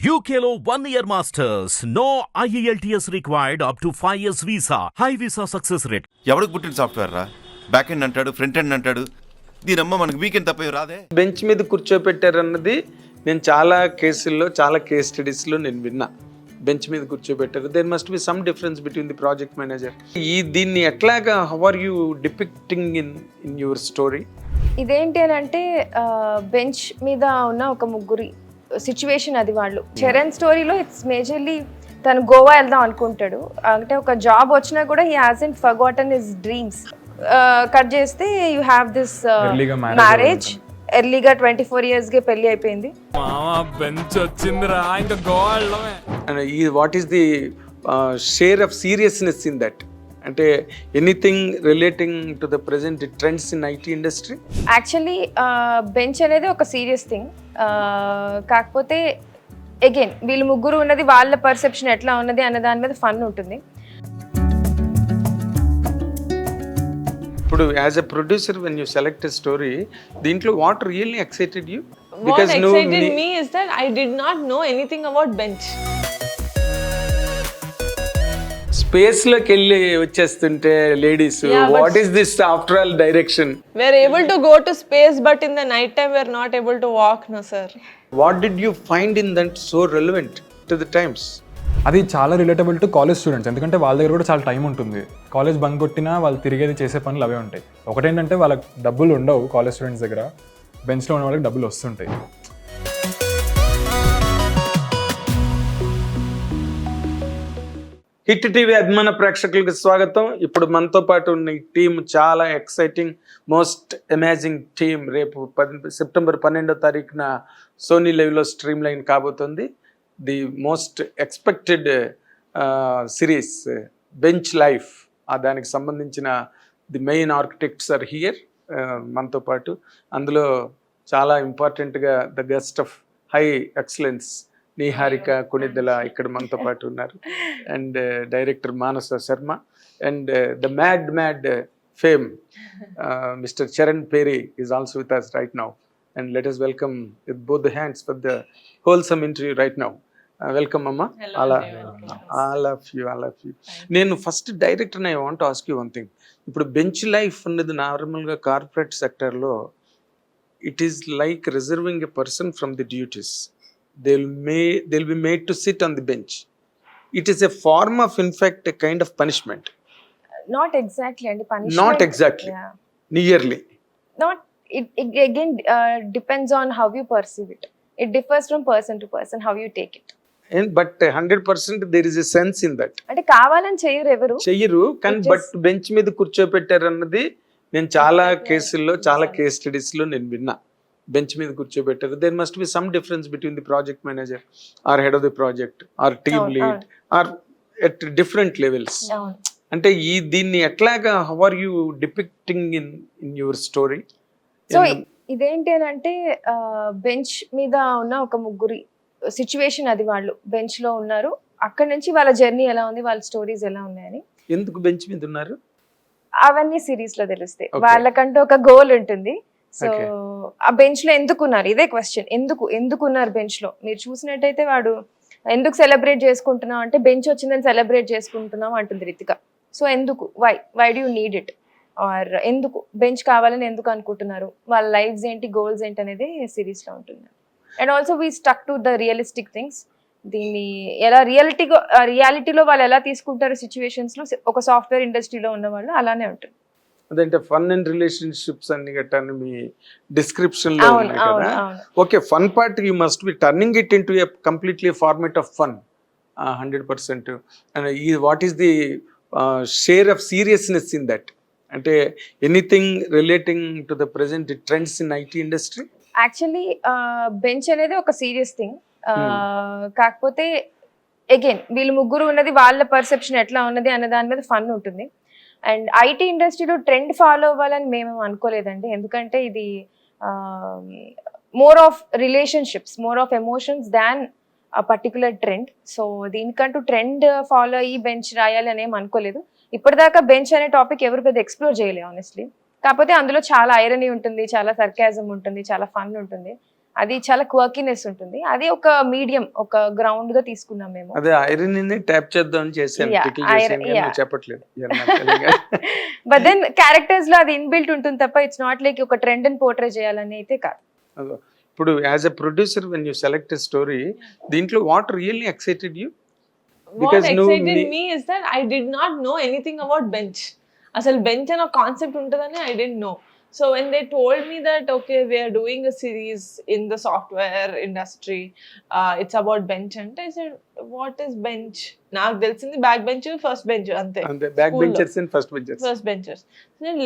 UKLO 1 year masters. No IELTS required up to 5 years visa. High visa success rate. ఎవరికి పుట్టిన software రా? Back end అంటాడు, front end అంటాడు. దీనమ్మ మనకు వీకెండ్ తప్ప రాదే. బెంచ్ మీద కూర్చోపెట్టారన్నది నేను చాలా కేసుల్లో, చాలా కేస్ స్టడీస్లో నేను విన్నా. బెంచ్ మీద కూర్చోబెట్టారు. There must be some difference between the project manager. దీన్ని ఎట్లాగా how are you depicting in your story? ఇదేంటి అని అంటే బెంచ్ మీద ఉన్న ఒక ముగ్గురి సిచ్యువేషన్ అది. వాళ్ళు చరణ్ స్టోరీలో ఇట్స్ మేజర్లీ తను గోవా వెళ్దాం అనుకుంటాడు. అంటే ఒక జాబ్ వచ్చినా కూడా he hasn't forgotten his dreams. Cut చేస్తే యూ హ్యావ్ దిస్ మ్యారేజ్ ఎర్లీగా 24 yearsకే పెళ్లి అయిపోయింది. What is the share of seriousness in that? అంటే anything relating to the present trends in IT industry? Actually bench అనేది ఒక సీరియస్ థింగ్. కాకపోతే again వీళ్ళు ముగ్గురు ఉన్నది వాళ్ళ పర్సెప్షన్ ఎట్లా ఉన్నది అన్న దాని మీద ఫన్ ఉంటుంది. ఇప్పుడు as a producer when you select a story, దీంట్లో what really excited you? What excited me is that I did not know anything about bench. Space లోకి వెళ్ళి వచ్చేస్తుంటే ladies, what is this after all direction? We are able to go to space, but in the night time we are not able to walk, no sir. What did you find in that so relevant to the times? అది చాలా relatable to college students. ఎందుకంటే వాళ్ళ దగ్గర కూడా చాలా time ఉంటుంది. College bunk కొట్టినా వాళ్ళు తిరిగేది చేసే పనులు అవే ఉంటాయి. ఒకటేంటంటే వాళ్ళకి డబ్బులు ఉండవు కాలేజ్ స్టూడెంట్స్ దగ్గర, బెంచ్లో ఉన్న వాళ్ళకి డబ్బులు వస్తుంటాయి. హిట్ టీవీ అభిమాన ప్రేక్షకులకు స్వాగతం. ఇప్పుడు మనతో పాటు ఉన్న ఈ టీం చాలా ఎక్సైటింగ్, మోస్ట్ అమేజింగ్ టీం. రేపు సెప్టెంబర్ 12వ తారీఖున సోనీ లైవ్లో స్ట్రీమ్ లైన్ కాబోతుంది the most expected series bench life. దానికి సంబంధించిన the main architects are here మనతో పాటు. అందులో చాలా ఇంపార్టెంట్గా the guest of high excellence Niharika Konidela ఇక్కడ మనతో పాటు ఉన్నారు. And director Manasa Sharma and the Mad fame mister Charan Peri is also with us right now. And let us welcome with both the hands for the wholesome interview right now. Welcome Amma. All of you. నేను first director I want ask you one thing. ఇప్పుడు bench life అనేది నార్మల్గా corporate సెక్టర్లో it is like reserving a person from the duties. they'll be made to sit on the bench. It is a form of, in fact, a kind of punishment. Not exactly and punishment. Not exactly. Yeah. Nearly. Not it again depends on how you perceive it. It differs from person to person how you take it. But 100% there is a sense in that. అంటే కావాలని చెయ్యరు కానీ but bench మీద కూర్చోపెట్టారన్నది నేను చాలా కేసుల్లో, చాలా case స్టడీస్లో నేను విన్నా. బెంచ్ మీద కూర్చోబెట్టారు. There must be some difference between the project manager or head of the project or team lead or at different levels. అంటే దీన్ని ఎట్లాగా how are you depicting in your story? So ఇదేంటి అని అంటే బెంచ్ మీద ఉన్న ఒక ముగ్గురి సిచ్యువేషన్ అది. వాళ్ళు బెంచ్ లో ఉన్నారు. అక్కడ నుంచి వాళ్ళ జర్నీ ఎలా ఉంది, వాళ్ళ స్టోరీస్ ఎలా ఉన్నాయని. ఎందుకు బెంచ్ మీద ఉన్నారు అవన్నీ సిరీస్ లో తెలుస్తాయి. వాళ్ళకంటూ ఒక గోల్ ఉంటుంది. సో ఆ బెంచ్ లో ఎందుకున్నారు, ఇదే క్వశ్చన్. ఎందుకున్నారు బెంచ్ లో? మీరు చూసినట్టయితే వాడు ఎందుకు సెలబ్రేట్ చేసుకుంటున్నాం అంటే బెంచ్ వచ్చిందని సెలబ్రేట్ చేసుకుంటున్నాం అంటుంది రితిక. సో ఎందుకు, why do you need it, or ఎందుకు బెంచ్ కావాలని ఎందుకు అనుకుంటున్నారు, వాళ్ళ లైఫ్స్ ఏంటి, గోల్స్ ఏంటి అనేది సిరీస్ లో ఉంటుంది. And also we stuck to the realistic things. దీన్ని ఎలా రియాలిటీలో వాళ్ళు ఎలా తీసుకుంటారు సిచ్యువేషన్స్ లో, ఒక సాఫ్ట్వేర్ ఇండస్ట్రీలో ఉన్న వాళ్ళు అలానే ఉంటుంది. అదంటే ఫన్ అండ్ రిలేషన్షిప్స్ అన్ని గట్టాన్ని మీ డిస్క్రిప్షన్ లో ఉన్నాయి కదా. Okay, fun part you must be turning it into a completely format of fun 100%. And what is the share of seriousness in that? అంటే anything relating to the present trends in IT industry? Actually bench అనేది ఒక serious thing. కాకపోతే again వీళ్ళు ముగ్గురు ఉన్నది వాళ్ళ perception ఎట్లా ఉన్నది అన్న దాని మీద ఫన్ ఉంటుంది. అండ్ ఐటీ ఇండస్ట్రీలో ట్రెండ్ ఫాలో అవ్వాలని మేము అనుకోలేదండి. ఎందుకంటే ఇది more of relationships, more of emotions than particular trend. So దీనికంటూ ట్రెండ్ ఫాలో అయ్యి బెంచ్ రాయాలి అని ఏం అనుకోలేదు. ఇప్పటిదాకా బెంచ్ అనే టాపిక్ ఎవరు పెద్ద ఎక్స్ప్లోర్ చేయలేదు ఆనెస్ట్లీ. కాకపోతే అందులో చాలా ఐరనీ ఉంటుంది, చాలా సర్కాజం ఉంటుంది, చాలా ఫన్ ఉంటుంది. అది చాలా క్వర్కినెస్ ఉంటుంది. అది ఒక మీడియం, ఒక గ్రౌండ్ గా తీసుకున్నాం మేము. అదే ఐరన్ ని ట్యాప్ చేద్దాం అని చేసాను, Yeah, tickle చేసాను, iron, కానీ yeah. నువ్వు చెప్పట్లేదు. You're not telling us. But then characters లో అది ఇన్బిల్ట్ ఉంటుంది తప్ప ఇట్స్ నాట్ లైక్ ఒక ట్రెండ్ ని పోర్ట్రే చేయాలని అయితే కాదు. అదో. ఇప్పుడు as a producer when you select a story, దీంట్లో what really excited you? What Because excited me is that I did not know anything about bench. అసలు బెంచ్ అనే కాన్సెప్ట్ ఉంటుందని I didn't know. So when they told me that okay we are doing a series in the software industry, it's about bench ante I said what is bench? నాకు తెలిసింది back bench first bench అంతే. అంతే, back School లో. Benchers and first benchers. First benchers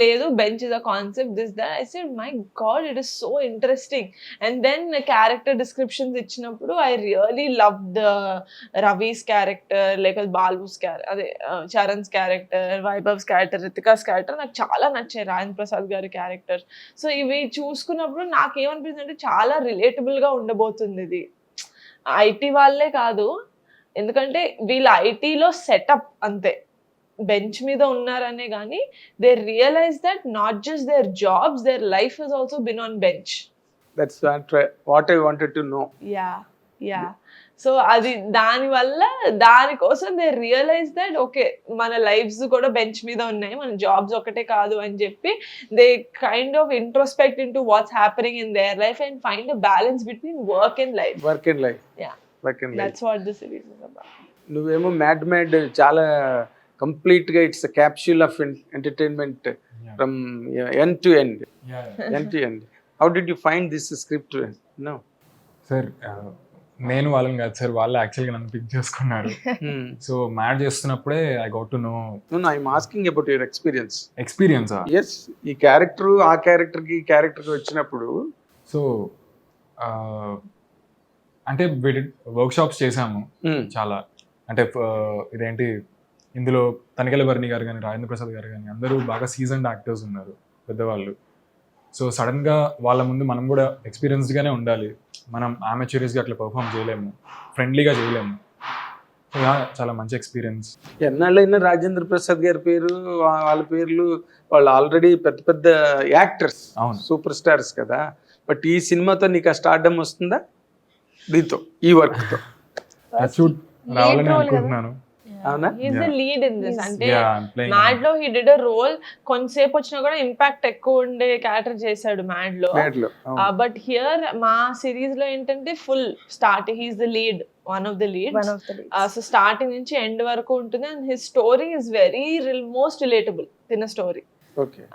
లేదు bench is a concept this that I said my god it is so interesting. And then character descriptions ఇచ్చినప్పుడు I really love the Ravi's character, లేక బాల్బూస్ అదే Charan's character, Vaibhav's character, Ritika's character నాకు చాలా నచ్చాయి, రాజేంద్ర ప్రసాద్ గారి character. So ఇవి చూసుకున్నప్పుడు నాకేమనిపించింది అంటే చాలా రిలేటబుల్ గా ఉండబోతుంది ఇది. ఐటీ వాళ్ళే కాదు, ఎందుకంటే వీళ్ళ ఐటీలో సెటప్ అంతే, బెంచ్ మీద ఉన్నారనే కానీ they realize that not just their jobs, their life has also been on bench. That's what I wanted to know. Yeah so అది దానికోసం దే రియలైజ్ దట్ ఓకే మన లైఫ్స్ కూడా బెంచ్ మీద ఉన్నాయి, మన జాబ్స్ ఒకటే కాదు అని చెప్పి they kind of introspect in to what's happening in their life and find a balance between work and life. Work and life. Yeah. Work and life. That's what the series is about. నువ్వేమో Mad చాలా complete గా it's capsule of entertainment from end to end. End to end. How did you find this script? No sir, నేను వాళ్ళని కాదు sir, వాళ్ళు యాక్చువల్గా నన్ను pick చేసుకున్నారు. సో మ్యాడ్ చేస్తున్నప్పుడే I got to know. I'm asking about your experience. ఎక్స్పీరియన్సా? ఎస్, ఈ క్యారెక్టర్ ఆ క్యారెక్టర్కి ఈ క్యారెక్టర్కి వచ్చినప్పుడు. సో అంటే వర్క్షాప్స్ చేసాము చాలా. అంటే ఇదేంటి, ఇందులో తనికెళ్ళ భరణి గారు కానీ, రాజేంద్ర ప్రసాద్ గారు కానీ అందరూ బాగా సీజన్డ్ యాక్టర్స్ ఉన్నారు, పెద్దవాళ్ళు. సో సడన్గా వాళ్ళ ముందు మనం కూడా ఎక్స్పీరియన్స్డ్గానే ఉండాలి, మనం అమెచ్యూరియస్గా అట్లా పర్ఫామ్ చేయలేము, ఫ్రెండ్లీగా చేయలేము. సో చాలా మంచి ఎక్స్పీరియన్స్. ఎన్నాళ్ళైనా రాజేంద్ర ప్రసాద్ గారి పేరు, వాళ్ళ పేర్లు, వాళ్ళు ఆల్రెడీ పెద్ద పెద్ద యాక్టర్స్, అవును, సూపర్ స్టార్స్ కదా. బట్ ఈ సినిమాతో నీకు ఆ స్టార్డమ్ వస్తుందా దీంతో, ఈ వర్క్ తో? రావాలని అనుకుంటున్నాను. అవునా? He's the lead in this. అంటే Yeah, I'm playing మ్యాడ్ లో he did a role, కొంతసేపు వచ్చినా కూడా ఇంపాక్ట్ ఎక్కువ ఉండే క్యారెక్టర్ చేశాడు మ్యాడ్ లో. బట్ హియర్ మా సిరీస్ లో ఏంటంటే full start he's the lead, one of the lead. So starting నుంచి ఎండ్ వరకు ఉంటుంది. And his story is very most relatable. తిన స్టోరీ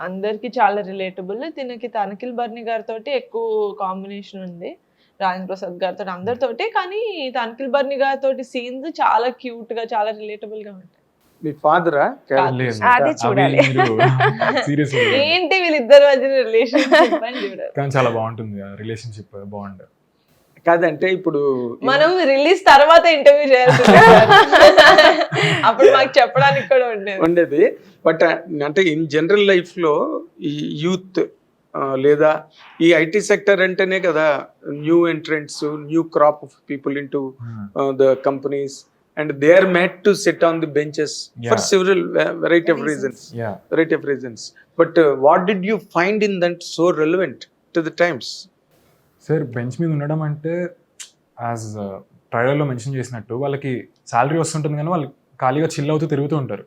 అందరికి చాలా రిలేటబుల్. తనిఖీల్ బర్ని గారితో ఎక్కువ కాంబినేషన్ ఉంది, రాజేంద్ర ప్రసాద్ గారితో, అందరితోటి. కానీ తనిఖీల్ బర్ని గారితో సీన్స్ చాలా క్యూట్ గా, చాలా రిలేటబుల్ గా ఉంటాయి. మీ ఫాదరా? అది చూడాలి. ఏంటి వీళ్ళిద్దరు మధ్య రిలేషన్షిప్ అని చూడాలి. కానీ చాలా బాగుంటుంది రిలేషన్షిప్, బాగుంటుంది. కాదంటే ఇప్పుడు మనం రిలీజ్ తర్వాత ఇంటర్వ్యూ చేయాల్సి అప్పుడు మాకు చెప్పడానికి కూడా ఉండేది. బట్ అంటే ఇన్ జనరల్ లైఫ్ లో ఈ యూత్ లేదా ఈ ఐటీ సెక్టర్ అంటేనే కదా new entrants, new crop of people into the companies, and they are made to sit on the benches for several variety of reasons. But what did you find in that so relevant to the times? Sir, bench మీద ఉండడం అంటే as ట్రైలర్లో mention చేసినట్టు వాళ్ళకి salary వస్తుంటుంది కానీ వాళ్ళు ఖాళీగా చిల్ అవుతూ తిరుగుతూ ఉంటారు.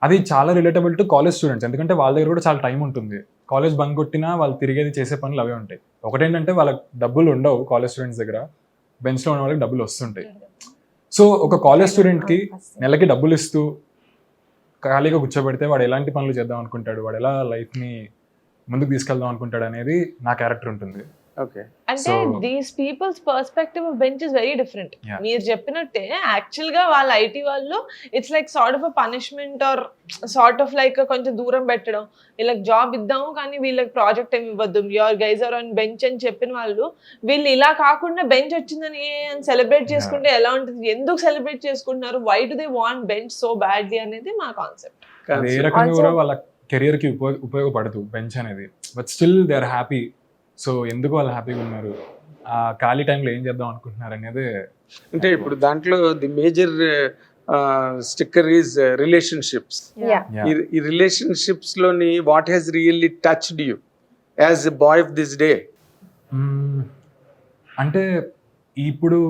అది చాలా రిలేటబుల్ టు కాలేజ్ స్టూడెంట్స్, ఎందుకంటే వాళ్ళ దగ్గర కూడా చాలా టైం ఉంటుంది. కాలేజ్ బంక్ కొట్టినా వాళ్ళు తిరిగేది చేసే పనులు అవే ఉంటాయి. ఒకటేంటంటే వాళ్ళకి డబ్బులు ఉండవు కాలేజ్ స్టూడెంట్స్ దగ్గర, బెంచ్లో ఉన్న వాళ్ళకి డబ్బులు వస్తుంటాయి. సో ఒక కాలేజ్ స్టూడెంట్కి నెలకి డబ్బులు ఇస్తూ ఖాళీగా కూర్చోబెడితే వాడు ఎలాంటి పనులు చేద్దాం అనుకుంటాడు, వాడు ఎలా లైఫ్ని ముందుకు తీసుకెళ్దాం అనుకుంటాడు అనేది నా క్యారెక్టర్ ఉంటుంది. అంటే these people's perspective of bench is very different. మీరు చెప్పినట్టే యాక్చువల్ గా వాళ్ళ ఐటీ వాళ్ళు it's like sort of punishment or sort of like కొంచెం దూరం పెట్టడం, వీళ్ళకి జాబ్ ఇద్దాము కానీ వీళ్ళకి ప్రాజెక్ట్ ఏమి ఇవ్వద్దు, your guys are on bench అని చెప్పిన వాళ్ళు, వీళ్ళు ఇలా కాకుండా బెంచ్ వచ్చిందని సెలబ్రేట్ చేసుకుంటే ఎలా ఉంటుంది, ఎందుకు సెలబ్రేట్ చేసుకుంటున్నారు, why do they want bench so badly అనేది మా కాన్సెప్ట్. ఏ రకంగా కూడా వాళ్ళ కెరియర్ కి ఉపయోగపడదు బెంచ్ అనేది, but still they are happy. So ఎందుకు వాళ్ళు హ్యాపీగా ఉన్నారు, ఆ ఖాళీ టైంలో ఏం చేద్దాం అనుకుంటున్నారు అనేది. అంటే ఇప్పుడు దాంట్లో the major sticker is relationships. ఈ రిలేషన్షిప్స్ లోని what has really touched you as a boy of this day? అంటే ఇప్పుడు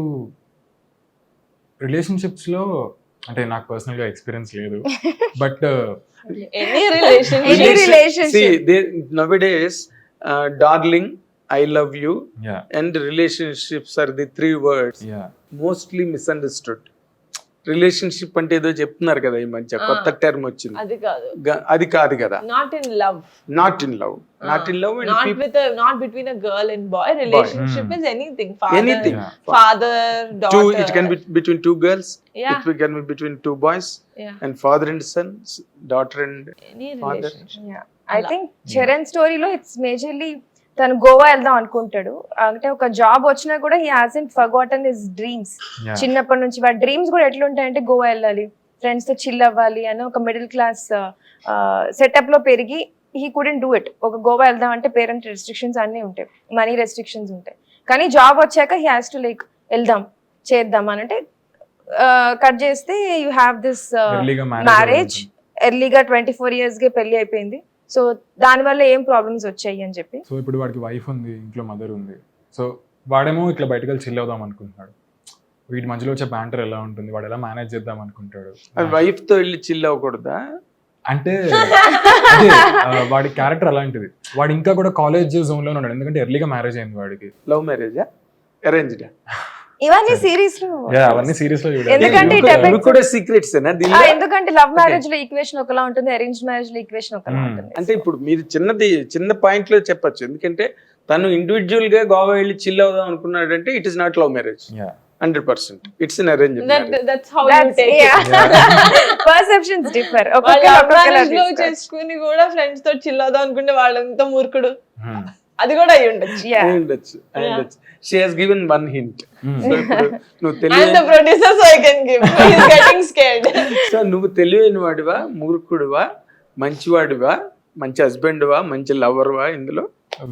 రిలేషన్షిప్స్లో అంటే నాకు పర్సనల్గా ఎక్స్పీరియన్స్ లేదు but any relation Any relationship. See, nowadays, darling, I love you, yeah and relationships are the 3 words yeah mostly misunderstood. Relationship అంటే ఏదో చెప్తున్నారు కదా ఈ మధ్య కొత్త టర్మ్ వచ్చింది. అది కాదు, అది కాదు కదా. Not in love, not in love and not people, with a, not between a girl and boy. Relationship is anything, father, anything. Yeah. father, daughter. It can be between 2 girls, Yeah. it can be between 2 boys, Yeah. and father and son, daughter and Any father. relationship. I think Charan స్టోరీలో it's majorly తను గోవా వెళ్దాం అనుకుంటాడు. అంటే ఒక job వచ్చినా కూడా he hasn't forgotten his dreams. Yeah చిన్నప్పటి నుంచి వాడి డ్రీమ్స్ కూడా ఎట్లుంటాయంటే గోవా వెళ్ళాలి, ఫ్రెండ్స్ తో చిల్ అవ్వాలి అని ఒక మిడిల్ క్లాస్ సెటప్ లో పెరిగి హీ కుడెంట్ డూ ఇట్. ఒక గోవా వెళ్దాం అంటే పేరెంట్ రెస్ట్రిక్షన్స్ అన్నీ ఉంటాయి, మనీ రెస్ట్రిక్షన్స్ ఉంటాయి. కానీ జాబ్ వచ్చాక హీ హ్యాస్ టు లైక్ వెళ్దాం చేద్దాం అని అంటే కట్ చేస్తే యూ హ్యావ్ దిస్ ఎర్లీగా మ్యారేజ్. ఎర్లీగా 24 years కి పెళ్లి అయిపోయింది. సో దానివల్ల ఏం ప్రాబ్లమ్స్ వచ్చాయి అని చెప్పి సో ఇప్పుడు వాడికి వైఫ్ ఉంది, ఇంట్లో మదర్ ఉంది. సో వాడేమో ఇట్లా బయటకు వెళ్ళి చిల్ అవుదాం అనుకుంటున్నాడు. వీటి మధ్యలో వచ్చే బ్యాంటర్ ఎలా ఉంటుంది, వాడు ఎలా మేనేజ్ చేద్దాం అనుకుంటాడు. వైఫ్ తో వెళ్ళి చిల్ అవ్వకూడదా? అంటే అదే వాడి క్యారెక్టర్ అలాంటిది. వాడు ఇంకా కూడా కాలేజ్ జోన్ లో ఉన్నాడు, ఎందుకంటే ఎర్లీగా మ్యారేజ్ అయింది వాడికి. లవ్ మ్యారేజా అరేంజ్డా? ఇవన్నీ సిరీస్ లో అవన్నీ సీరియస్ లో చూడాలి. ఎందుకంటే ఇవి కూడా సీక్రెట్స్ ఎందుకంటే లవ్ మ్యారేజ్ లో ఈక్వేషన్ ఒకలా ఉంటుంది, అరేంజ్ మ్యారేజ్ లో ఈక్వేషన్ ఒకలా ఉంటుంది. అంటే ఇప్పుడు మీరు చిన్న పాయింట్ లో చెప్పొచ్చు. ఎందుకంటే తను ఇండివిజువల్ గా గోవా వెళ్ళి చిల్ అవుదాం అనుకున్నాడంటే it is not love marriage, 100%. It's in arrange That's how you take it. Perceptions differ. వాళ్ళు marriage లో చేసుకుని కూడా ఫ్రెండ్స్ తో చిల్ అవుదాం అనుకుంటే వాళ్ళంతా మూర్ఖుడు. అది కూడా అయి ఉండొచ్చు. ఉండొచ్చు. She has given 1 hint. So ఇప్పుడు నువ్వు I'm the producer, so I can give. He's getting scared. So నువ్వు తెలివైన వాడివా, మూర్ఖుడివా, మంచివాడివా, మంచి హస్బెండ్వా, మంచి లవర్వా? ఇందులో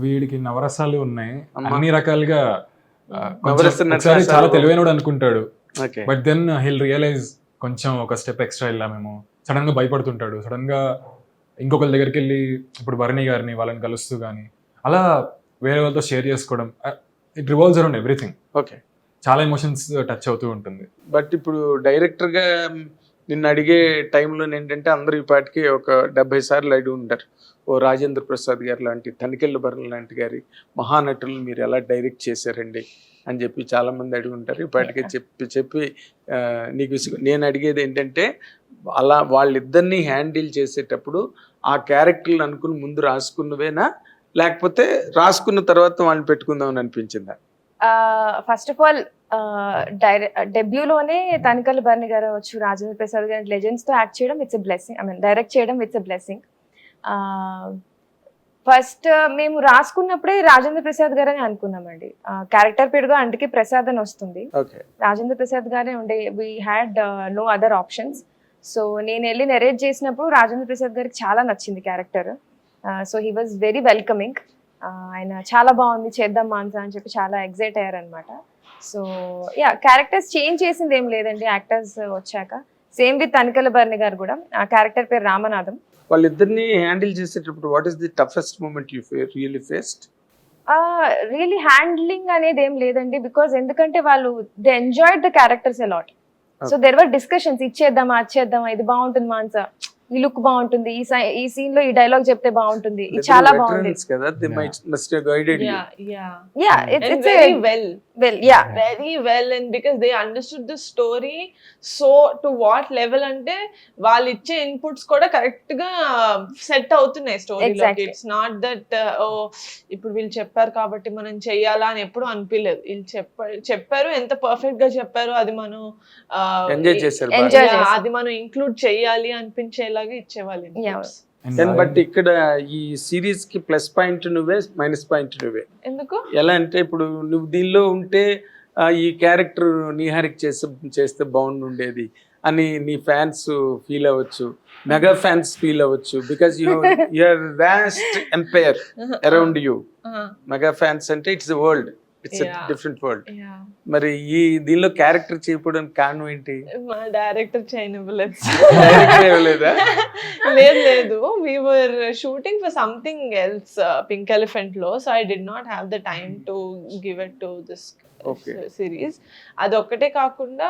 వీడికి నవరసాలు ఉన్నాయి, అన్ని రకాలుగా. నవరసాలు ఒకసారి చాలా తెలివైనడు అనుకుంటాడు, okay. But then he'll realize కొంచెం ఒక స్టెప్ ఎక్స్ట్రా వెళ్ళామేమో. సడన్ గా భయపడుతుంటాడు, సడన్ గా ఇంకొకరి దగ్గరికి వెళ్ళి ఇప్పుడు భరణి గారిని వాళ్ళని కలుస్తూ కానీ అలా వేరే వాళ్ళతో షేర్ చేసుకోవడం. It revolves around everything. Okay. చాలా ఎమోషన్స్ టచ్ అవుతూ ఉంటుంది. బట్ ఇప్పుడు డైరెక్టర్ గా నిన్ను అడిగే టైంలో ఏంటంటే అందరూ ఈ పాటికి ఒక 70 సార్లు అడిగి ఉంటారు. ఓ రాజేంద్ర ప్రసాద్ గారు లాంటి, తనికెళ్ళ భరణి లాంటి గారి మహానటులు మీరు ఎలా డైరెక్ట్ చేశారండి అని చెప్పి చాలా మంది అడిగి ఉంటారు. ఈ పాటికి చెప్పి నీకు నేను అడిగేది ఏంటంటే అలా వాళ్ళిద్దరినీ హ్యాండిల్ చేసేటప్పుడు ఆ క్యారెక్టర్లు అనుకుని ముందు రాసుకున్నవేనా, లేకపోతే రాసుకున్న తర్వాత వాళ్ళని పెట్టుకుందాం అని అనిపించిందా? First of all డెబ్యూలోనే Tanikella Bharani garu అవచ్చు, రాజేంద్ర ప్రసాద్ గారి లెజెండ్స్ తో యాక్ట్ చేయడం it's a blessing. I mean direct చేయడం ఇట్స్ ఎ బ్లెస్సింగ్. ఫస్ట్ మేము రాసుకున్నప్పుడే రాజేంద్ర ప్రసాద్ గారు అని అనుకున్నామండి. క్యారెక్టర్ పేరుగా అందుకే ప్రసాద్ అని వస్తుంది. రాజేంద్ర ప్రసాద్ గారే ఉండే, we had no other options. So నేను వెళ్ళి నెరేట్ చేసినప్పుడు రాజేంద్ర ప్రసాద్ గారికి చాలా నచ్చింది character. So he was very welcoming. ఆయన చాలా బాగుంది చేద్దాం మాన్సా అని చెప్పి చాలా ఎగ్జైట్ అయ్యారనమాట. సో యా, క్యారెక్టర్స్ చేంజ్ చేసింది ఏం లేదండి యాక్టర్స్ వచ్చాక. సేమ్ విత్ తనికల భరణి గారు కూడా, ఆ క్యారెక్టర్ పేరు రామనాథం. వాళ్ళిద్దరిని హ్యాండిల్ చేసేటప్పుడు what is the toughest moment you really faced? Really handling అనేది ఏం లేదండి, బికాజ్ ఎందుకంటే వాళ్ళు they enjoyed the characters a lot. So there were discussions, ఇచ్చేద్దామా అచ్చేద్దామా, ఇది బాగుంటుంది మాన్సా, ఈ లుక్ బాగుంటుంది, ఈ సీన్ లో ఈ డైలాగ్ చెప్తే బాగుంటుంది, ఇది చాలా బాగుంది కదా. They must have guided you. Yeah, it's very well. Yeah, very well. And because they understood the story so to what level అంటే వాళ్ళు ఇచ్చే ఇన్పుట్స్ కూడా కరెక్ట్ గా సెట్ అవుతున్నాయి స్టోరీలోకి. Exactly. ఇట్స్ నాట్ దట్ ఇప్పుడు వీళ్ళు చెప్పారు కాబట్టి మనం చెయ్యాలా అని ఎప్పుడు అనిపించలేదు. వీళ్ళు చెప్పారు ఎంత పర్ఫెక్ట్ గా చెప్పారు, అది మనం ఎంజాయ్ చేశారు. Enjoy చేశారు. అది మనం ఇంక్లూడ్ చెయ్యాలి అనిపించేలాగా ఇచ్చేవాళ్ళు inputs. బట్ ఇక్కడ ఈ సిరీస్ కి ప్లస్ పాయింట్ నువ్వే, మైనస్ పాయింట్ నువ్వే. ఎందుకు? ఎలా అంటే ఇప్పుడు నువ్వు దీనిలో ఉంటే ఈ క్యారెక్టర్ నీహారిక్ చేస్తే బాగుండేది అని నీ ఫ్యాన్స్ ఫీల్ అవ్వచ్చు, మెగా ఫ్యాన్స్ ఫీల్ అవ్వచ్చు. Because you're vast empire around you. Mega fans అంటే it's world. It's Yeah. Different world. Yeah. మరి ఈ దీనిలో క్యారెక్టర్ చేయడానికి కారణం ఏంటి? మా డైరెక్టర్ చేయనివ్వలేదు. Director ఇవ్వలేదా? లేదు we were shooting for something else, Pink Elephant లో, so I did not have the time to give it to this Okay. series. అదొక్కటే కాకుండా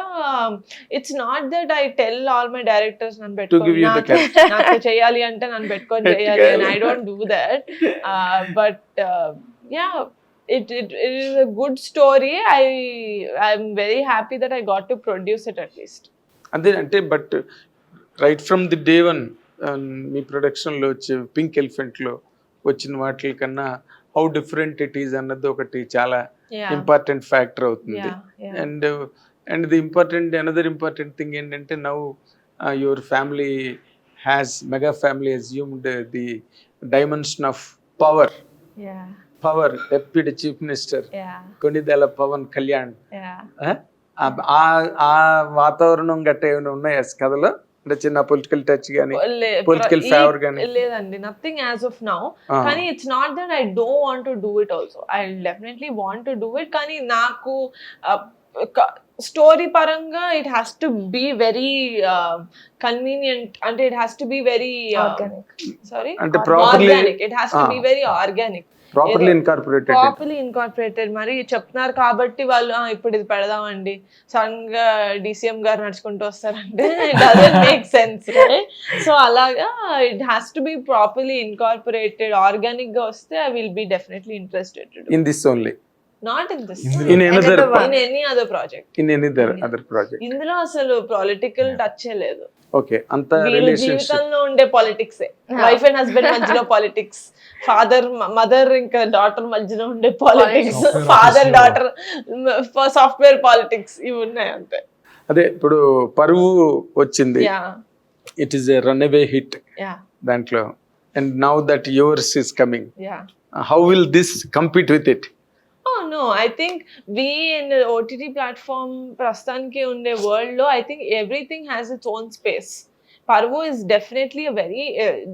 it's not that I tell all my directors నన్ను give you the పెట్టుకొని నాకు చేయాలి అంటే నన్ను పెట్టుకొని చేయాలి, and I don't do that. But yeah, it is a good story. I'm very happy that I got to produce it at least. అదే అంటే but right from the day one మీ ప్రొడక్షన్లో వచ్చే పింక్ ఎలిఫెంట్లో వచ్చిన వాటి కన్నా హౌ డిఫరెంట్ ఇట్ ఈజ్ అన్నది ఒకటి చాలా Yeah. ఇంపార్టెంట్ ఫ్యాక్టర్ అవుతుంది. Yeah. And the another important thing ఏంటంటే now your family has mega family assumed the dimension of power. Yeah. Deputy chief minister Yeah. Konidela Pawan Kalyan. Yeah. ఆ వాతావరణం గట్ట ఏమైనా ఉన్నాయా కథలో? అంటే చిన్న పొలిటికల్ టచ్ కానీ పొలిటికల్ ఫేవర్ కానీ? లేదండి, నథింగ్ యాజ్ ఆఫ్ నౌ. కానీ it's not that I don't want to do it also. I definitely want to do it. కానీ నాకు స్టోరీ పరంగా it has to be very convenient. అంటే it has to be very sorry అంటే properly- organic. It has to be very organic, properly incorporated. Properly incorporated. మరి చెప్తున్నారు కాబట్టి వాళ్ళు ఇప్పుడు ఇది పెడదామండి, సడన్ గా DCM గారు నడుచుకుంటూ వస్తారంటే డజంట్ మేక్ సెన్స్. సో అలాగా it has to B properly incorporated. Organic గా వస్తే I will be definitely interested. In this only, not in this, in another, in any other project. In another other project. ఇందులో అసలు political touch లేదు. Okay, అంత వీళ్ళ relationship. జీవితంలో ఉండే politics, wife and husband మధ్యలో పాలిటిక్స్, ఫాదర్ మదర్ ఇంకా daughter మధ్యలో ఉండే పాలిటిక్స్, Software ఫాదర్ office లో. డాటర్ సాఫ్ట్వేర్ పాలిటిక్స్, ఇవి ఉన్నాయి అంతే. అదే ఇప్పుడు పరువు వచ్చింది, yeah it is a runaway hit yeah దాంట్లో. And now that yours is coming, yeah. How will this compete with it? Oh no, I think we in the OTT platform prastaniki unde world lo, I think everything has its own space. Parvu is definitely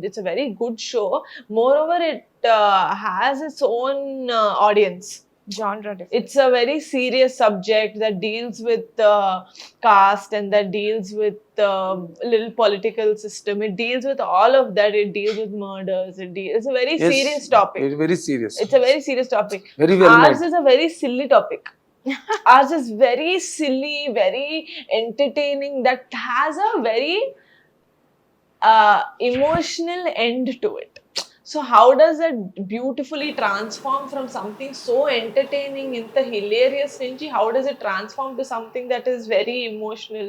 it's a very good show. Moreover, it has its own audience. genre different. It's a very serious subject that deals with caste, and that deals with little political system. It deals with all of that. It deals with murders. It's a very serious topic. It's very serious. It's a very serious topic. Very well Ours made. is a very silly topic. Ours is very silly, very entertaining, that has a very emotional end to it. So how does that beautifully transform from something so entertaining, inta hilarious nunchi, how does it transform to something that is very emotional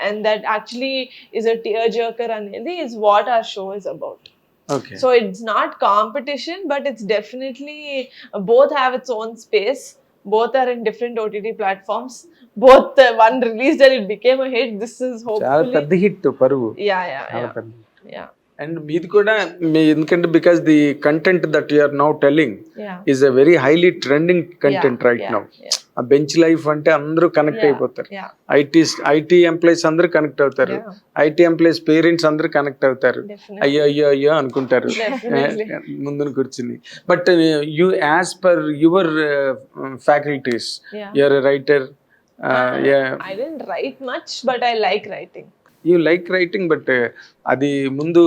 and that actually is a tearjerker anedi is what our show is about. Okay. So it's not competition, but it's definitely both have its own space. Both are in different OTT platforms. Both one released and it became a hit. This is చాలా hopefully పెద్ద hit పరువు. yeah. And మీది కూడా ఎందుకంటే because the content that you are now telling Yeah. Is a very highly trending content right now. Yeah. ఆ bench life అంటే అందరూ connect అయిపోతారు. Yeah. ఐటీ ఎంప్లాయీస్ అందరూ కనెక్ట్ అవుతారు. Yeah. ఐటీ ఎంప్లాయీస్ పేరెంట్స్ అందరూ కనెక్ట్ అవుతారు. Definitely. అయ్యో అనుకుంటారు Definitely. ముందున కూర్చుని. But you as per your faculties, Yeah. You're writer, I didn't write much, but I like writing. You like writing, but అది ముందు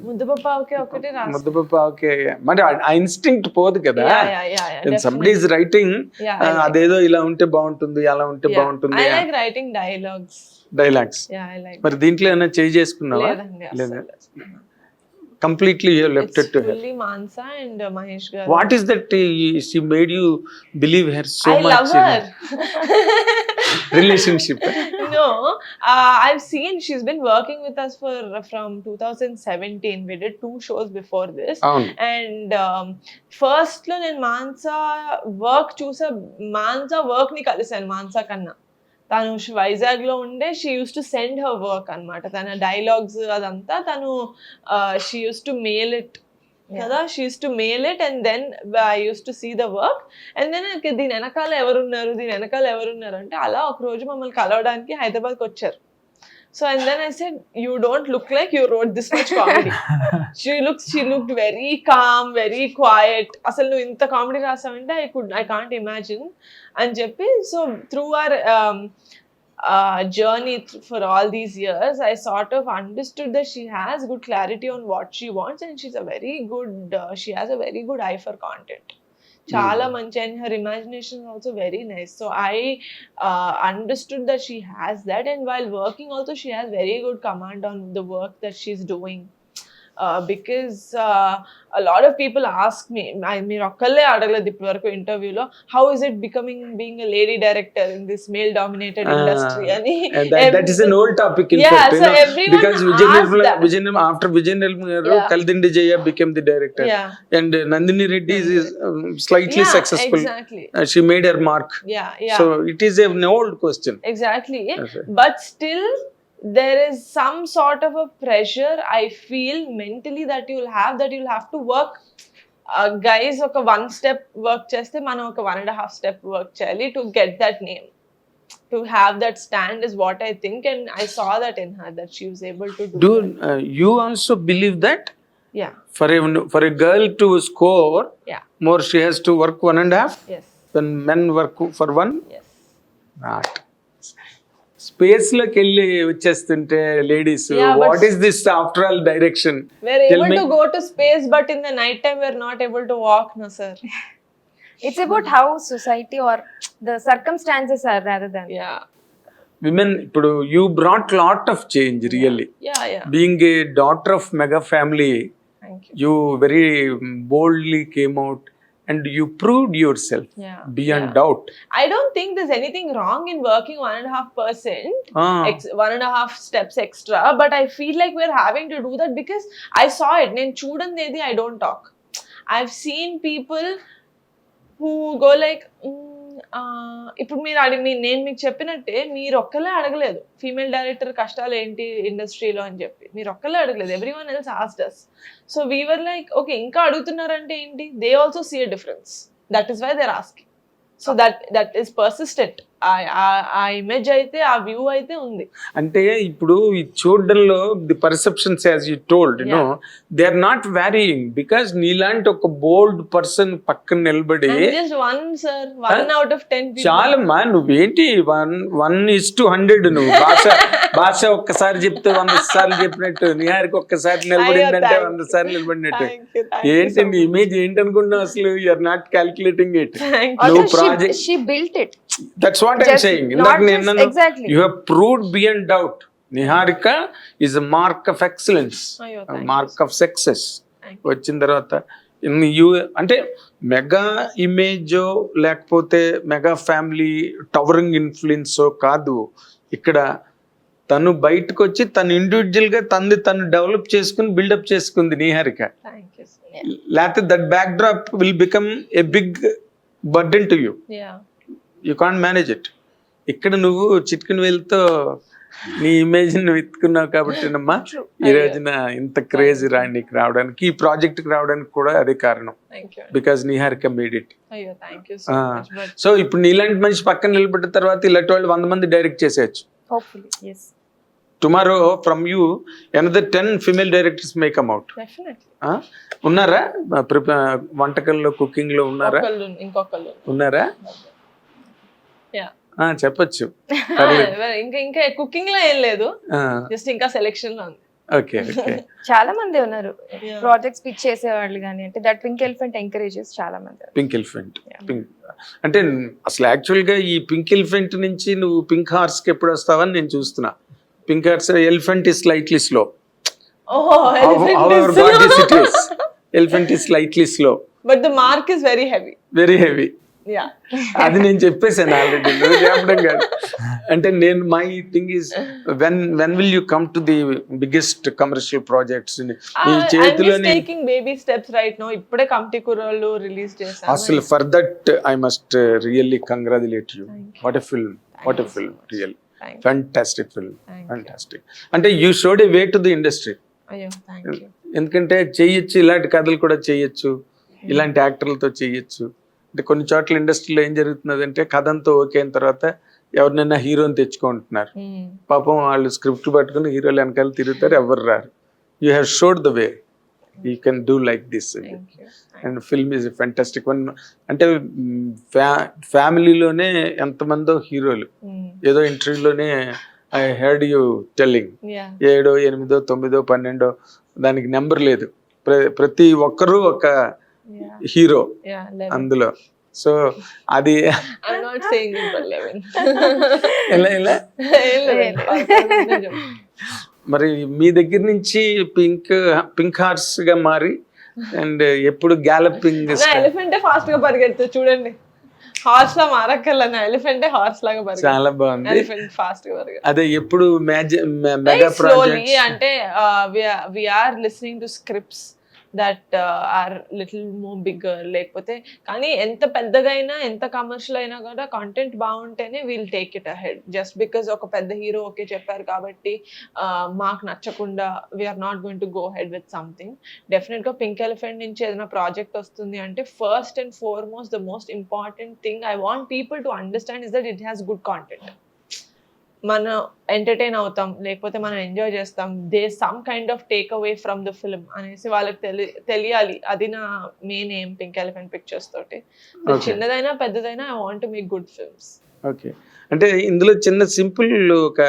ముద్దపప్పాకే ఒకటి రాస్తా. ముద్దపప్పు ఓకే, మరి ఆ ఇన్స్టింక్ట్ పోదు కదా. Yeah. Somebody is writing, Yeah, I like అదేదో ఇలా ఉంటే బాగుంటుంది, అలా ఉంటే బాగుంటుంది, I like writing dialogues. Dialogues. Yeah, I like. మరి దీంట్లో ఏమైనా చేంజ్ చేసుకున్నావా? లేదండి, లేదా అసలు. Completely you left It's it to her. fully Mansa and Mahesh garu. What is that she made you believe her so I love much her. Relationship? No, I've seen she's been working with us from 2017. We did 2 shows before this. అవును. And first లో నేను Mansa work చూసా. Mansa work ని కలిసాను మాన్సా కన్నా. తను వైజాగ్ లో ఉండే she use to send her work అన్నమాట. తన డైలాగ్స్ అదంతా తను she use to mail it కదా. She use to mail it and then I use to see the work and then దీని వెనకాల ఎవరున్నారు అంటే అలా ఒక రోజు మమ్మల్ని కలవడానికి హైదరాబాద్కి వచ్చారు. So and then I said, you don't look like you wrote this much comedy. she looked very calm, very quiet. Asalu nu inta comedy rasavante I can't imagine and cheppi. So through our journey for all these years, I sort of understood that she has good clarity on what she wants, and she's a very good she has a very good eye for content. Chala manchi, and her imagination is also very nice. So I understood that she has that, and while working also she has very good command on the work that she's doing. Because a lot of people ask me, మీరు ఒక్కళ్ళే అడగలేదు ఇప్పటి వరకు ఇంటర్వ్యూలో, how is it being a lady director in this male dominated industry అని. That is an old topic in Yeah, fact, so everyone because after Vijay Nirmala garu Yeah. Kalidindi Jaya became the director, Yeah. and Nandini Reddy is slightly Yeah, successful. exactly. She made her mark. Yeah. So it is an old question. Exactly. Okay. But still, there is some sort of a pressure I feel mentally that you'll have to work. Guys, ఒక 1 step work cheste మనం ఒక 1.5 step work cheyali to get that name, to have that stand is what I think, and I saw that in her, that she was able to do that. You also believe that Yeah. for a girl to score Yeah. more, she has to work 1.5, Yes. when men work for 1? Yes. Not. Space లోకి వెళ్ళి వచ్చేస్తుంటే ladies, Yeah, but- what is this after all direction? We're Tell able me. to go to space, but in the night time we're not able to walk, no sir. It's about how society or the circumstances are rather than. Yeah. Women, ఇప్పుడు you brought lot of change really. Yeah. Being a daughter of mega family, Thank you. you very boldly came out and you proved yourself Yeah. beyond Yeah. doubt. I don't think there's anything wrong in working 1.5%, 1.5 steps extra, but I feel like we're having to do that because I saw it. Nen chudandedi I don't talk. I've seen people who go like, ఇప్పుడు నేను మీకు చెప్పినట్టే మీరు ఒక్కలే అడగలేదు female director కష్టాలు ఏంటి ఇండస్ట్రీలో అని చెప్పి, మీరు ఒక్కలే అడగలేదు, everyone else asked us. So we were like, okay ఇంకా అడుగుతున్నారంటే ఏంటి, they also see a difference, that is why they are asking. So that is persistent. ఆ ఇమేజ్ అయితే, ఆ వ్యూ అయితే ఉంది. అంటే ఇప్పుడు ఈ చూడడంలో the perceptions as you told, no they are not varying, because నీలాంటి ఒక బోల్డ్ పర్సన్ పక్కన నిలబడి, జస్ట్ 1 out of 10 people. చాలమ్మా, నువ్వేంటి 1:100, నువ్వు భాష ఒక్కసారి చెప్తే 100 సార్లు చెప్పినట్టు, నిహారికి ఒక్కసారి నిలబడిందంటే 100 సార్లు నిలబడినట్టు. ఏంటి నీ ఇమేజ్ ఏంటి అనుకున్నావు అసలు? You're not calculating it. Also, project- she built it. That's what I'm Just saying. not just- exactly. You have proved beyond doubt. Niharika is a mark of excellence, Ayyo, a thank mark of success. Thank you. వచ్చిన తర్వాత అంటే mega ఇమేజో లేకపోతే mega family towering ఇన్ఫ్లుయెన్సో కాదు. ఇక్కడ తను బయటకు వచ్చి తను ఇండివిజువల్ గా తను డెవలప్ చేసుకుని బిల్డప్ చేసుకుంది నిహారిక. Thank you, sir. లేకపోతే that backdrop will become a big burden to you. Yeah. You can't manage it. ఇక్కడ నువ్వు చిట్కిన వేలుతో నీ ఇమేజ్ నువ్వు ఎత్తుకున్నావు కాబట్టినమ్మా ఈ రోజున ఇంత క్రేజ్ నీకు రావడానికి, ఈ ప్రాజెక్ట్ కి రావడానికి కూడా అదే కారణం. Thank you. Because Niharika made it. Ayyo, thank you so much. But so ఇప్పుడు నీలాంటి మనిషి పక్కన నిలబడిన తర్వాత ఇలాంటి వాళ్ళు 100 మంది డైరెక్ట్ చేసేయచ్చు. Hopefully, yes. Tomorrow from you another 10 female directors may come out. definitely. ఉన్నారా? వంటకంలో, కుకింగ్ లో ఉన్నారా? ఇంకొకళ్ళు ఉన్నారా? Yeah. చెప్పచ్చు. ఇంకా కుకింగ్ లో ఏం లేదు, జస్ట్ ఇంకా సెలెక్షన్ లో ఉంది. Okay okay. చాలా మంది ఉన్నారు Yeah. ప్రాజెక్ట్స్ పిచ్ చేసేవాళ్ళు కానీ, అంటే దట్ పింక్ ఎలిఫెంట్ ఎంకరేజెస్ చాలా మంది. పింక్ ఎలిఫెంట్, పింక్ అంటే అసలు యాక్చువల్ గా ఈ పింక్ ఎలిఫెంట్ నుంచి నువ్వు పింక్ హార్స్ కి ఎప్పుడు వస్తావని నేను చూస్తున్నా. Pink horse, elephant is slightly slow. Elephant is slightly slow, but the mark is very heavy. Very heavy. Yeah. అది నేను చెప్పేసాను ఆల్రెడీ, నువ్వు చెప్పడం కాదు. అంటే నేను my thing is when will you come to the biggest commercial projects నీ చేతిలోని? Taking baby steps right now. ఇప్పుడే కమిటీ కుర్రోళ్ళు రిలీజ్ చేశారు. అసలు for that I must really congratulate you. What a film, what a film, real fantastic film, fantastic. అంటే you showed a way to the industry. అయ్యో, thank you. ఎందుకంటే చెయ్యొచ్చు, ఇలాంటి కథలు కూడా చెయ్యొచ్చు, ఇలాంటి యాక్టర్లతో చెయ్యొచ్చు. అంటే కొన్ని చోట్ల ఇండస్ట్రీలో ఏం జరుగుతున్నది అంటే కథంతో ఓకే అయిన తర్వాత ఎవరినైనా హీరోని తెచ్చుకుంటున్నారు. పాపం వాళ్ళు స్క్రిప్ట్ పట్టుకుని హీరోలు వెనకాల తిరుగుతారు, ఎవరు రారు. You have showed the way you can do like this. And film is fantastic one. అంటే ఫ్యామిలీలోనే ఎంతమందో హీరోలు. ఏదో ఇంటర్వ్యూలోనే ఐ హెర్డ్ యూ టెల్లింగ్ 7, 8, 9, 12 దానికి నెంబర్ లేదు. ప్రతి ఒక్కరూ ఒక హీరో అందులో. సో అది ఎలా ఎలా మరి మీ దగ్గర నుంచి పింక్ హార్స్ గా మారి అండ్ ఎప్పుడు గ్యాలపింగ్ ఎలిఫెంట్ ఫాస్ట్ గా పరిగెడుతుంది చూడండి. హార్స్ లా మారక్కర్లా, ఎలిఫెంట్ హార్స్ లాగా పరిగెడుతుంది. చాలా బాగుంది. ఎలిఫెంట్ ఫాస్ట్ గా పరిగెడుతుంది. అదే ఎప్పుడు మెగా ప్రాజెక్ట్స్ అంటే we are listening to scripts that are little more bigger, లేకపోతే కానీ ఎంత పెద్దగా అయినా ఎంత కమర్షియల్ అయినా కూడా కంటెంట్ బాగుంటేనే we'll take it ahead. Just because ఒక పెద్ద హీరో ఓకే చెప్పారు కాబట్టి మాకు నచ్చకుండా we are not going to go head with something. డెఫినెట్గా పింక్ ఎలిఫెంట్ నుంచి ఏదైనా ప్రాజెక్ట్ వస్తుంది అంటే first and foremost the most important thing I want people to understand is that it has good content. మనం ఎంటర్టైన్ అవుతాం, లేకపోతే మనం ఎంజాయ్ చేస్తాం. They some kind of take away from the film అనేసి వాళ్ళకి తెలియాలి. అది నా main aim pink elephant pictures తోటి. చిన్నదైనా పెద్దదైనా I want to make good films. Okay. అంటే ఇందులో చిన్న సింపుల్ ఒక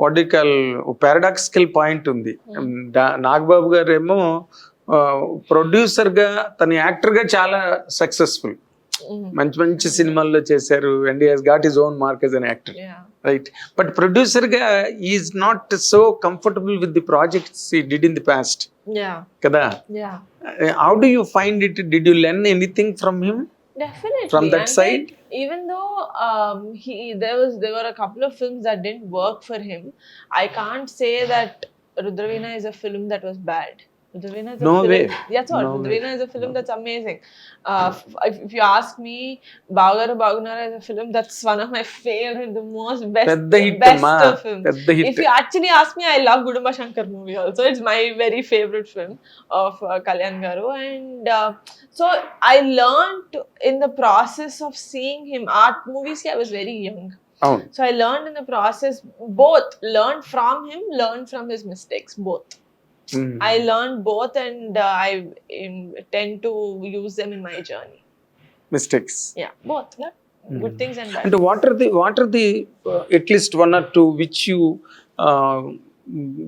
వాటికల్ పారాడాక్సికల్ పాయింట్ ఉంది. నాగబాబు గారు ఏమో ప్రొడ్యూసర్ గా తన యాక్టర్ గా చాలా సక్సెస్ఫుల్, మంచి మంచి సినిమాల్లో చేశారు. And he has got his own mark as an actor, right? But producer గా is not so comfortable with the projects he did in the past కదా. How do you find it? Did you learn anything from him? Definitely. From that side? Even though there were a couple of films that didn't work for him, I can't say that Rudraveena is a film that was bad. Rudraveena is a film. Way. That's what. Rudraveena is a film that's amazing. If you ask me, Bagaru Bagunara is a film that's one of my favorite, the most best of films. If you actually ask me, I love Gudumba Shankar movie also. It's my very favorite film of Kalyan Garu. And so I learned in the process of seeing him. Art movies, I was very young. So I learned in the process, both learned from him, learned from his mistakes, both. I learned both, and I tend to use them in my journey. Mistakes. Yeah, both. Yeah. Good things and bad. And what are the at least one or two which you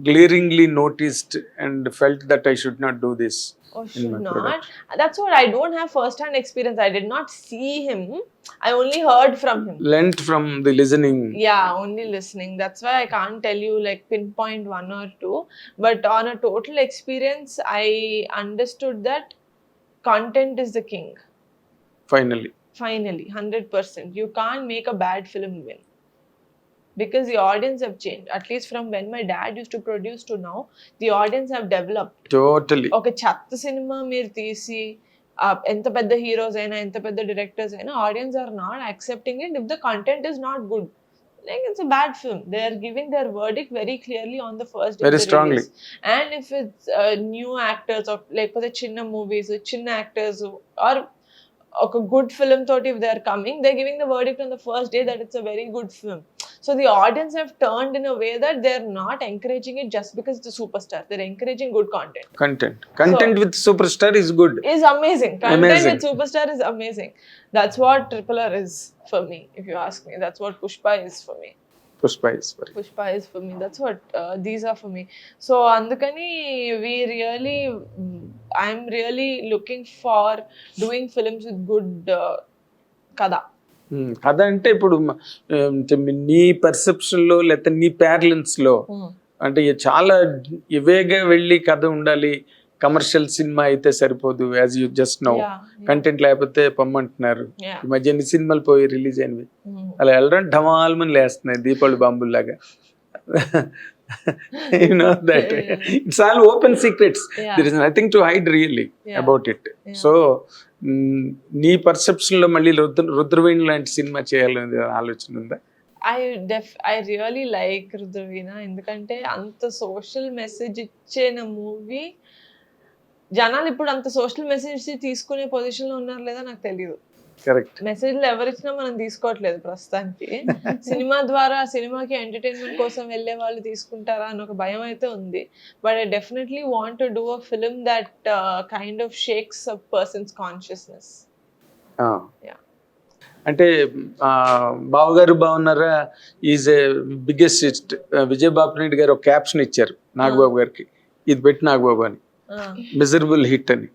glaringly noticed and felt that I should not do this? Or should not. That's what I don't have first-hand experience. I did not see him. I only heard from him. Learnt from the listening. Yeah, only listening. That's why I can't tell you like pinpoint one or two. But on a total experience, I understood that content is the king. Finally, 100%. You can't make a bad film win. Because the audience have changed. At least from when my dad used to produce to now, the audience have developed. totally. ఒక చెత్త cinema మీరు తీసి ఎంత పెద్ద heroes అయినా ఎంత పెద్ద directors అయినా audience are not accepting it if the content is not good. Like it's a bad film. They are giving their verdict very clearly on the first day. Very strongly. And if it's new actors or like for the chinna movies, chinna actors or a good film thought if they are coming, they're giving the verdict on the first day that it's a very good film. So the audience have turned in a way that they're not encouraging it just because it's a superstar. They're encouraging good content. Content with superstar is good. Is amazing. Content with superstar is amazing. That's what Triple R is for me, if you ask me. That's what Pushpa is for me. Pushpa is for me. That's what these are for me. So andukani I'm really looking for doing films with good kada. కథ అంటే ఇప్పుడు నీ perception లో లేకపోతే నీ parlance లో అంటే చాలా ఇవేగా వెళ్ళి కథ ఉండాలి, కమర్షియల్ సినిమా అయితే సరిపోదు, as you just know. Content లేకపోతే పొమ్మంటున్నారు. ఈ మధ్య ఎన్ని సినిమాలు పోయి రిలీజ్ అయినవి, అలా వెళ్ళడం ఢమాల్మని లేస్తున్నాయి Deepavali బాంబుల్లాగా. You know that it's all open secrets. There is nothing to hide really about it. So నీ పర్సెప్షన్ లో మళ్ళీ రుద్రవీణ లాంటి సినిమా చేయాలనే ఆలోచన ఉందా? I really like Rudraveena ఎందుకంటే అంత సోషల్ మెసేజ్ ఇచ్చిన మూవీ జనాలు ఇప్పుడు అంత సోషల్ మెసేజ్ తీసుకునే పొజిషన్ లో ఉన్నారు లేదా నాకు తెలియదు. కరెక్ట్. మెసేజ్లు ఎవరిచ్చినా మనం తీసుకోవట్లేదు ప్రస్తుతానికి. సినిమా ద్వారా సినిమాకి ఎంటర్టైన్మెంట్ కోసం వెళ్ళే వాళ్ళు తీసుకుంటారా అని ఒక భయం అయితే ఉంది. But I definitely want to do a film that kind of shakes a persons consciousness. Yeah. అంటే బావగారు బాగున్నారా is a biggest Vijaya Babu Naidu గారు ఒక క్యాప్షన్ ఇచ్చారు నాగబాబు గారికి, ఇది పెట్టి నాగబాబు అని, మిజరబుల్ హిట్ అని.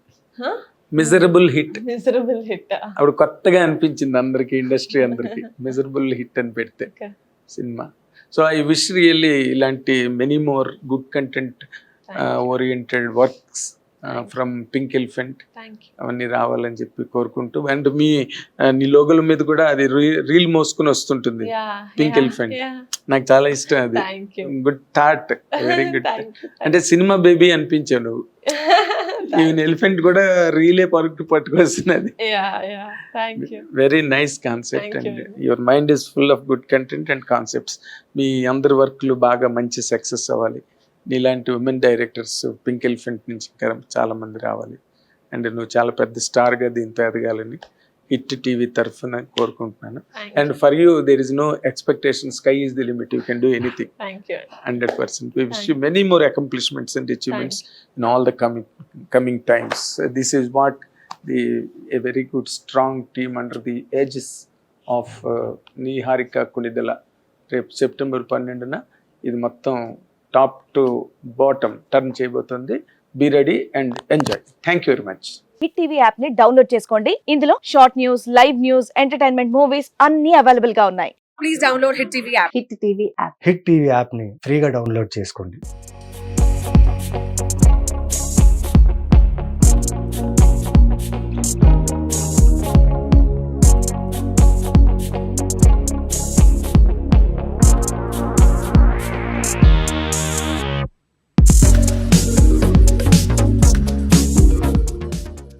Miserable hit miserable hit. అప్పుడు కొత్తగా అనిపించింది అందరికి, ఇండస్ట్రీ అందరికి, మిజరబుల్ హిట్ అని పెడితే Okay. సినిమా. సో ఐ విష్ రియల్లీ ఇలాంటి many more good content oriented works from Pink Elephant thank you. అవన్నీ రావాలని చెప్పి కోరుకుంటూ, అండ్ నీ లోగోల మీద కూడా అది రీల్ మోసుకుని వస్తుంటుంది పింక్ ఎలిఫెంట్. నాకు చాలా ఇష్టం అది. Thank you. Good thought, very good. Thank you. అంటే సినిమా బేబీ అనిపించావు నువ్వు. ఈవెన్ ఎలిఫెంట్ కూడా రీలే పట్టుకొస్తున్నది. Thank you. Very nice concept Thank and you. Your mind is full of good content and concepts. మీ అందరి వర్క్లు బాగా మంచి సక్సెస్ అవ్వాలి. నీలాంటి ఉమెన్ డైరెక్టర్స్ పింక్ ఎలిఫెంట్ నుంచి ఇంకా చాలా మంది రావాలి. అండ్ నువ్వు చాలా పెద్ద స్టార్గా దీంతో ఎదగాలని హిట్ టీవీ తరఫున కోరుకుంటున్నాను. And for you there is no expectation, sky is the limit, you can do anything. Thank you. 100%. We wish you many more accomplishments and achievements in all the coming times. This is what a very good strong team under the aegis of Niharika Kunidala రేపు September 12న ఇది మొత్తం top to bottom turn చేయబోతుంది. Be ready and enjoy. Thank you very much. Hit TV app ని download చేసుకోండి. ఇందులో short news, live news, entertainment movies అన్ని available గా ఉన్నాయి. హిట్ టీవీ యాప్ ని ఫ్రీగా డౌన్లోడ్ చేసుకోండి.